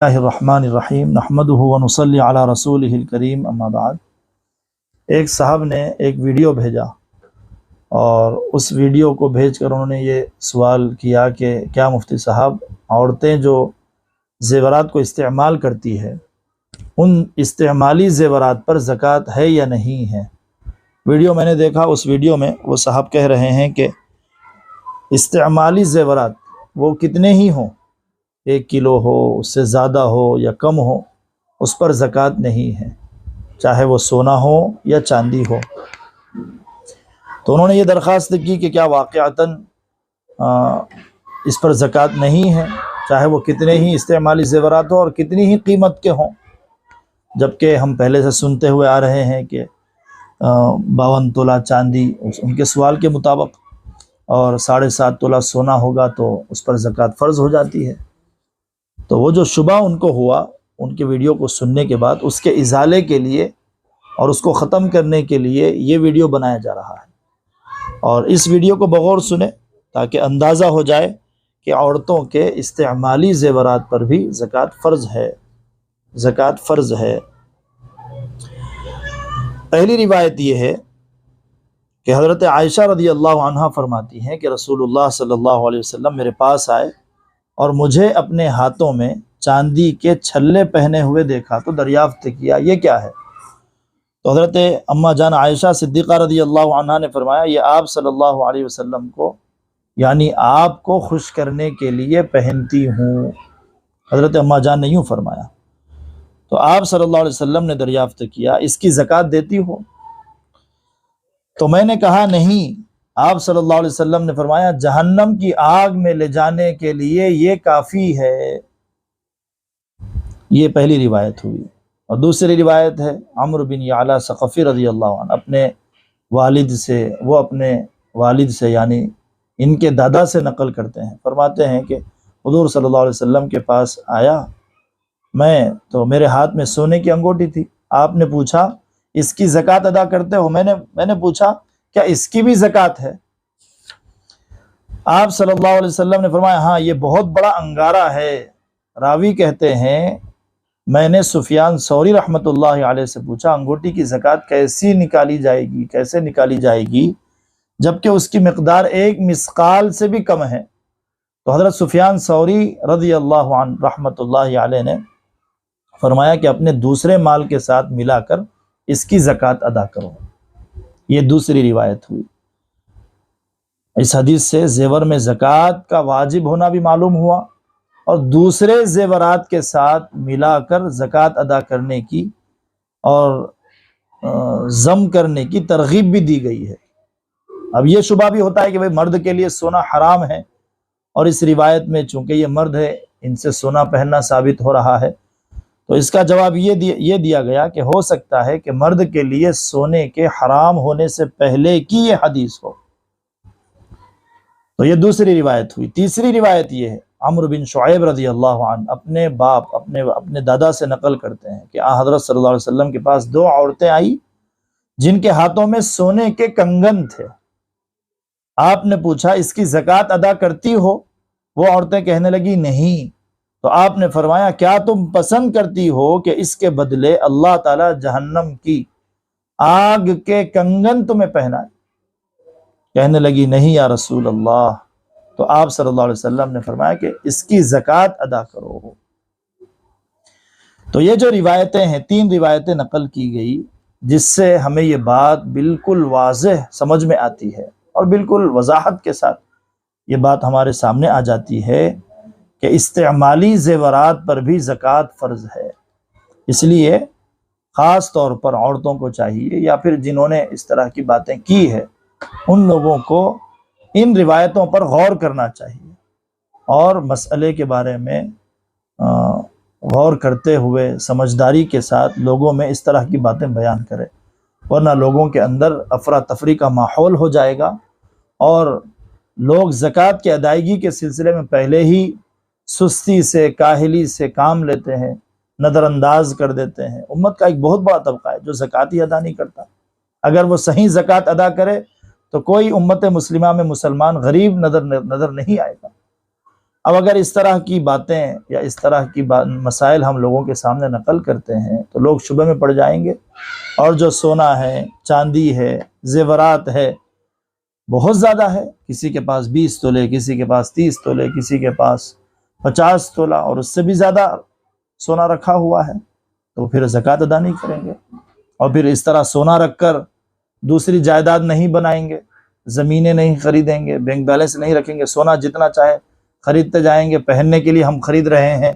اللہ الرحمن الرحیم نحمدہ ونصلی علی رسولہ الکریم اما بعد۔ ایک صاحب نے ایک ویڈیو بھیجا اور اس ویڈیو کو بھیج کر انہوں نے یہ سوال کیا کہ کیا مفتی صاحب عورتیں جو زیورات کو استعمال کرتی ہے ان استعمالی زیورات پر زکوٰۃ ہے یا نہیں ہے؟ ویڈیو میں نے دیکھا، اس ویڈیو میں وہ صاحب کہہ رہے ہیں کہ استعمالی زیورات وہ کتنے ہی ہوں، 1 کلو ہو، اس سے زیادہ ہو یا کم ہو، اس پر زکوٰۃ نہیں ہے، چاہے وہ سونا ہو یا چاندی ہو۔ تو انہوں نے یہ درخواست کی کہ کیا واقعتاً اس پر زکوٰۃ نہیں ہے، چاہے وہ کتنے ہی استعمالی زیورات ہو اور کتنی ہی قیمت کے ہوں، جبکہ ہم پہلے سے سنتے ہوئے آ رہے ہیں کہ 52 تولہ چاندی ان کے سوال کے مطابق اور 7.5 تولہ سونا ہوگا تو اس پر زکوٰۃ فرض ہو جاتی ہے۔ تو وہ جو شبہ ان کو ہوا ان کے ویڈیو کو سننے کے بعد، اس کے ازالے کے لیے اور اس کو ختم کرنے کے لیے یہ ویڈیو بنایا جا رہا ہے، اور اس ویڈیو کو بغور سنیں تاکہ اندازہ ہو جائے کہ عورتوں کے استعمالی زیورات پر بھی زکوٰۃ فرض ہے، زکوٰۃ فرض ہے۔ پہلی روایت یہ ہے کہ حضرت عائشہ رضی اللہ عنہا فرماتی ہیں کہ رسول اللہ صلی اللہ علیہ وسلم میرے پاس آئے اور مجھے اپنے ہاتھوں میں چاندی کے چھلے پہنے ہوئے دیکھا تو دریافت کیا یہ کیا ہے؟ تو حضرت اما جان عائشہ صدیقہ رضی اللہ عنہا نے فرمایا یہ آپ صلی اللہ علیہ وسلم کو، یعنی آپ کو خوش کرنے کے لیے پہنتی ہوں۔ حضرت اما جان نے یوں فرمایا تو آپ صلی اللہ علیہ وسلم نے دریافت کیا اس کی زکوٰۃ دیتی ہو؟ تو میں نے کہا نہیں۔ آپ صلی اللہ علیہ وسلم نے فرمایا جہنم کی آگ میں لے جانے کے لیے یہ کافی ہے۔ یہ پہلی روایت ہوئی۔ اور دوسری روایت ہے عمرو بن یعلا ثقفی رضی اللہ عنہ اپنے والد سے یعنی ان کے دادا سے نقل کرتے ہیں، فرماتے ہیں کہ حضور صلی اللہ علیہ وسلم کے پاس آیا میں تو میرے ہاتھ میں سونے کی انگوٹھی تھی، آپ نے پوچھا اس کی زکوٰۃ ادا کرتے ہو؟ میں نے پوچھا کیا اس کی بھی زکوٰۃ ہے؟ آپ صلی اللہ علیہ وسلم نے فرمایا ہاں یہ بہت بڑا انگارہ ہے۔ راوی کہتے ہیں میں نے سفیان ثوری رحمۃ اللہ علیہ سے پوچھا انگوٹھی کی زکوٰۃ کیسے نکالی جائے گی جبکہ اس کی مقدار 1 مثقال سے بھی کم ہے؟ تو حضرت سفیان ثوری رضی اللہ عنہ رحمۃ اللہ علیہ نے فرمایا کہ اپنے دوسرے مال کے ساتھ ملا کر اس کی زکوٰۃ ادا کرو۔ یہ دوسری روایت ہوئی۔ اس حدیث سے زیور میں زکوٰۃ کا واجب ہونا بھی معلوم ہوا اور دوسرے زیورات کے ساتھ ملا کر زکوٰۃ ادا کرنے کی اور ضم کرنے کی ترغیب بھی دی گئی ہے۔ اب یہ شبہ بھی ہوتا ہے کہ مرد کے لیے سونا حرام ہے، اور اس روایت میں چونکہ یہ مرد ہے ان سے سونا پہننا ثابت ہو رہا ہے، تو اس کا جواب یہ دیا گیا کہ ہو سکتا ہے کہ مرد کے لیے سونے کے حرام ہونے سے پہلے کی یہ حدیث ہو۔ تو یہ دوسری روایت ہوئی۔ تیسری روایت یہ ہے عمرو بن شعیب رضی اللہ عنہ اپنے باپ اپنے دادا سے نقل کرتے ہیں کہ حضرت صلی اللہ علیہ وسلم کے پاس 2 عورتیں آئی جن کے ہاتھوں میں سونے کے کنگن تھے۔ آپ نے پوچھا اس کی زکوٰۃ ادا کرتی ہو؟ وہ عورتیں کہنے لگی نہیں۔ تو آپ نے فرمایا کیا تم پسند کرتی ہو کہ اس کے بدلے اللہ تعالی جہنم کی آگ کے کنگن تمہیں پہنائے؟ کہنے لگی نہیں یا رسول اللہ۔ تو آپ صلی اللہ علیہ وسلم نے فرمایا کہ اس کی زکوٰۃ ادا کرو۔ تو یہ جو روایتیں ہیں 3 روایتیں نقل کی گئی جس سے ہمیں یہ بات بالکل واضح سمجھ میں آتی ہے اور بالکل وضاحت کے ساتھ یہ بات ہمارے سامنے آ جاتی ہے کہ استعمالی زیورات پر بھی زکوٰۃ فرض ہے۔ اس لیے خاص طور پر عورتوں کو چاہیے یا پھر جنہوں نے اس طرح کی باتیں کی ہے ان لوگوں کو ان روایتوں پر غور کرنا چاہیے اور مسئلے کے بارے میں غور کرتے ہوئے سمجھداری کے ساتھ لوگوں میں اس طرح کی باتیں بیان کرے، ورنہ لوگوں کے اندر افراتفری کا ماحول ہو جائے گا اور لوگ زکوٰۃ کی ادائیگی کے سلسلے میں پہلے ہی سستی سے کاہلی سے کام لیتے ہیں، نظر انداز کر دیتے ہیں۔ امت کا ایک بہت بڑا طبقہ ہے جو زکوٰۃ ہی ادا نہیں کرتا۔ اگر وہ صحیح زکوٰۃ ادا کرے تو کوئی امت مسلمہ میں مسلمان غریب نظر نہیں آئے گا۔ اب اگر اس طرح کی باتیں یا اس طرح کی مسائل ہم لوگوں کے سامنے نقل کرتے ہیں تو لوگ شبہ میں پڑ جائیں گے، اور جو سونا ہے، چاندی ہے، زیورات ہے، بہت زیادہ ہے، کسی کے پاس 20 تولے، کسی کے پاس 30 تولے، کسی کے پاس 50 تولہ اور اس سے بھی زیادہ سونا رکھا ہوا ہے، تو پھر زکوٰۃ ادا نہیں کریں گے۔ اور پھر اس طرح سونا رکھ کر دوسری جائیداد نہیں بنائیں گے، زمینیں نہیں خریدیں گے، بینک بیلنس نہیں رکھیں گے، سونا جتنا چاہے خریدتے جائیں گے، پہننے کے لیے ہم خرید رہے ہیں،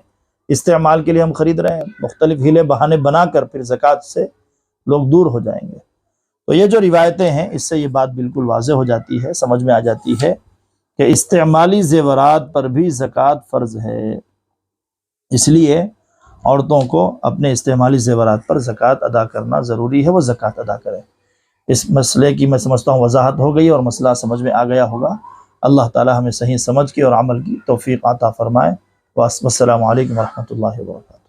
استعمال کے لیے ہم خرید رہے ہیں، مختلف ہیلے بہانے بنا کر پھر زکوٰۃ سے لوگ دور ہو جائیں گے۔ تو یہ جو روایتیں ہیں اس سے یہ بات بالکل واضح ہو جاتی ہے، سمجھ میں آ جاتی ہے کہ استعمالی زیورات پر بھی زکوٰۃ فرض ہے، اس لیے عورتوں کو اپنے استعمالی زیورات پر زکوٰۃ ادا کرنا ضروری ہے، وہ زکوٰۃ ادا کریں۔ اس مسئلے کی میں سمجھتا ہوں وضاحت ہو گئی اور مسئلہ سمجھ میں آ گیا ہوگا۔ اللہ تعالی ہمیں صحیح سمجھ کی اور عمل کی توفیق عطا فرمائے۔ والسلام علیکم ورحمۃ اللہ وبرکاتہ۔